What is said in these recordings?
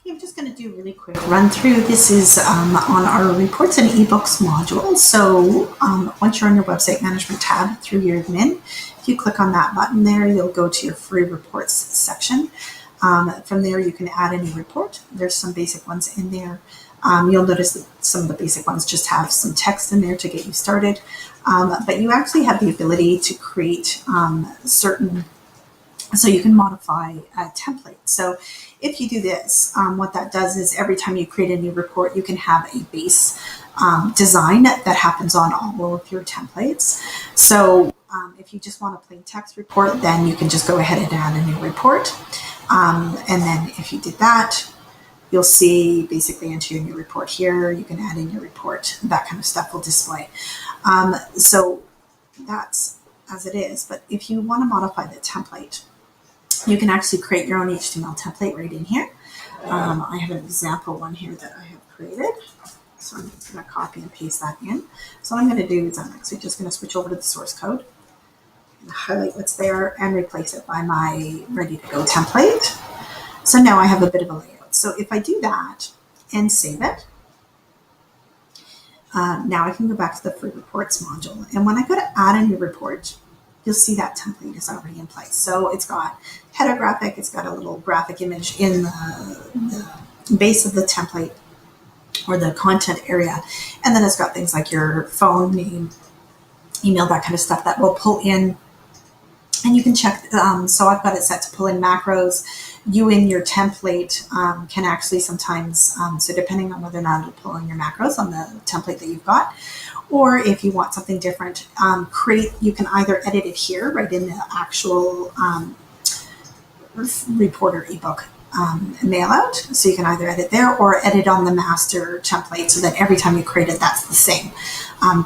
I'm just going to do a really quick run through. This is on our reports and ebooks module. So once you're on your website management tab through your admin, if you click on that button there, you'll go to your free reports section. From there, you can add a new report. There's some basic ones in there. You'll notice that some of the basic ones just have some text in there to get you started. But you actually have the ability to create so you can modify a template. So if you do this, what that does is every time you create a new report, you can have a base design that happens on all of your templates. So if you just want a plain text report, then you can just go ahead and add a new report. And then if you did that, you'll see basically enter your new report here. You can add in your report. That kind of stuff will display. So that's as it is. But if you want to modify the template, you can actually create your own HTML template right in here. I have an example one here that I have created. So I'm just going to copy and paste that in. So what I'm going to do is I'm actually just going to switch over to the source code and highlight what's there and replace it by my ready to go template. So now I have a bit of a layout. So if I do that and save it, now I can go back to the free reports module. And when I go to add a new report, you'll see that template is already in place. So it's got header graphic, it's got a little graphic image in the base of the template or the content area. And then it's got things like your phone, name, email, that kind of stuff that will pull in. And you can check, so I've got it set to pull in macros. You in your template can actually sometimes, so depending on whether or not it'll pull in your macros on the template that you've got, or if you want something different, you can either edit it here, right in the actual report or ebook mail out. So you can either edit there or edit on the master template so that every time you create it, that's the same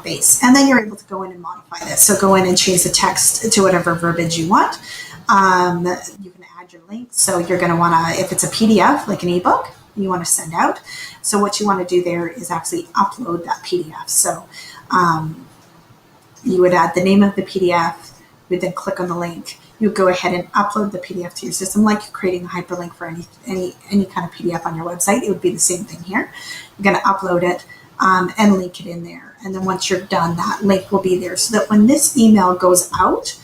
base. And then you're able to go in and modify this. So go in and change the text to whatever verbiage you want. You can add your link. So you're going to want to, if it's a PDF, like an ebook, you want to send out. So what you want to do there is actually upload that PDF. So you would add the name of the PDF, you would then click on the link, you would go ahead and upload the PDF to your system, like you're creating a hyperlink for any kind of PDF on your website. It would be the same thing here. You're going to upload it and link it in there. And then once you're done, that link will be there so that when this email goes out,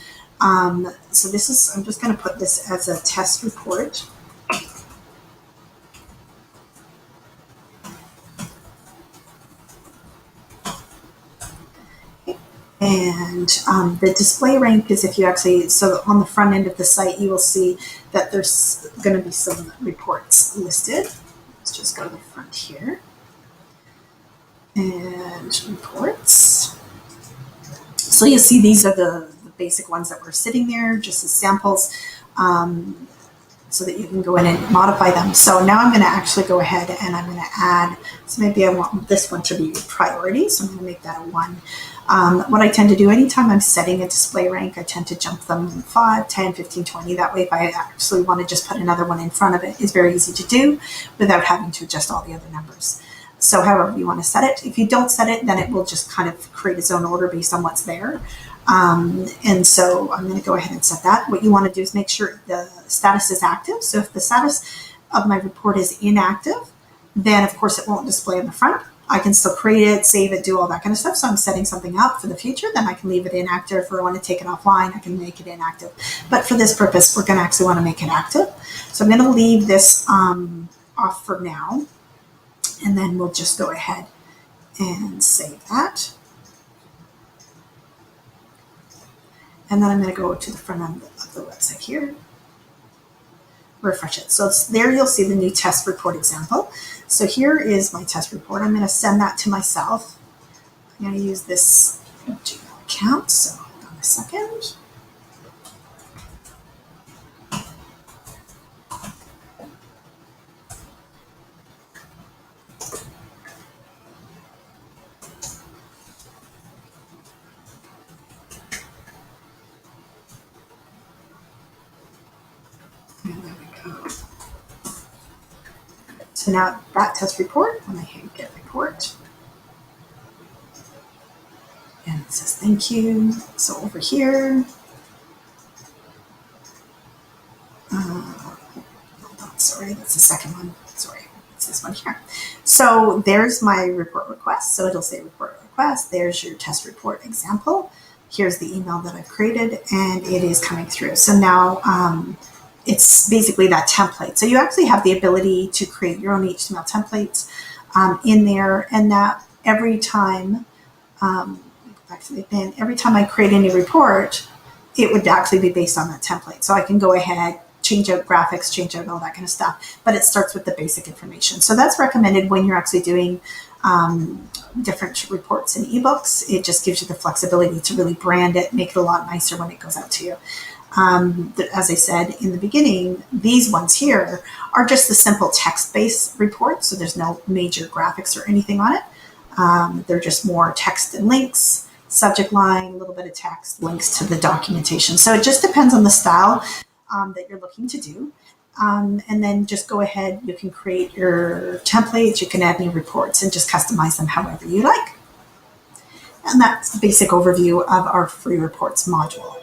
so this is, I'm just going to put this as a test report. And the display rank is if you actually, so on the front end of the site, you will see that there's going to be some reports listed. Let's just go to the front here. And reports. So you see these are the basic ones that were sitting there just as samples so that you can go in and modify them. So now I'm going to actually go ahead and I'm going to add, so maybe I want this one to be priority. So I'm going to make that a 1. What I tend to do anytime I'm setting a display rank, I tend to jump them 5, 10, 15, 20. That way, if I actually want to just put another one in front of it, it's very easy to do without having to adjust all the other numbers. So however you want to set it. If you don't set it, then it will just kind of create its own order based on what's there. And so I'm going to go ahead and set that. What you want to do is make sure the status is active. So if the status of my report is inactive, then of course it won't display in the front. I can still create it, save it, do all that kind of stuff. So I'm setting something up for the future. Then I can leave it inactive. If I want to take it offline, I can make it inactive. But for this purpose, we're going to actually want to make it active. So I'm going to leave this off for now. And then we'll just go ahead and save that. And then I'm going to go to the front end of the website here. Refresh it. So it's there you'll see the new test report example. So here is my test report. I'm going to send that to myself. I'm going to use this Gmail account. So hold on a second. So now that test report, when I hit get report, and it says thank you. So over here, hold on, sorry. sorry, that's the second one. Sorry, it's this one here. So there's my report request. So it'll say report request. There's your test report example. Here's the email that I've created, and it is coming through. So now it's basically that template. So you actually have the ability to create your own HTML templates in there, and that every time, back to the bin, every time I create any report, it would actually be based on that template. So I can go ahead, change out graphics, change out all that kind of stuff, but it starts with the basic information. So that's recommended when you're actually doing different reports in ebooks. It just gives you the flexibility to really brand it, make it a lot nicer when it goes out to you. As I said in the beginning, these ones here are just the simple text-based reports, so there's no major graphics or anything on it. They're just more text and links, subject line, a little bit of text, links to the documentation. So it just depends on the style that you're looking to do. And then just go ahead, you can create your templates, you can add new reports and just customize them however you like. And that's the basic overview of our free reports module.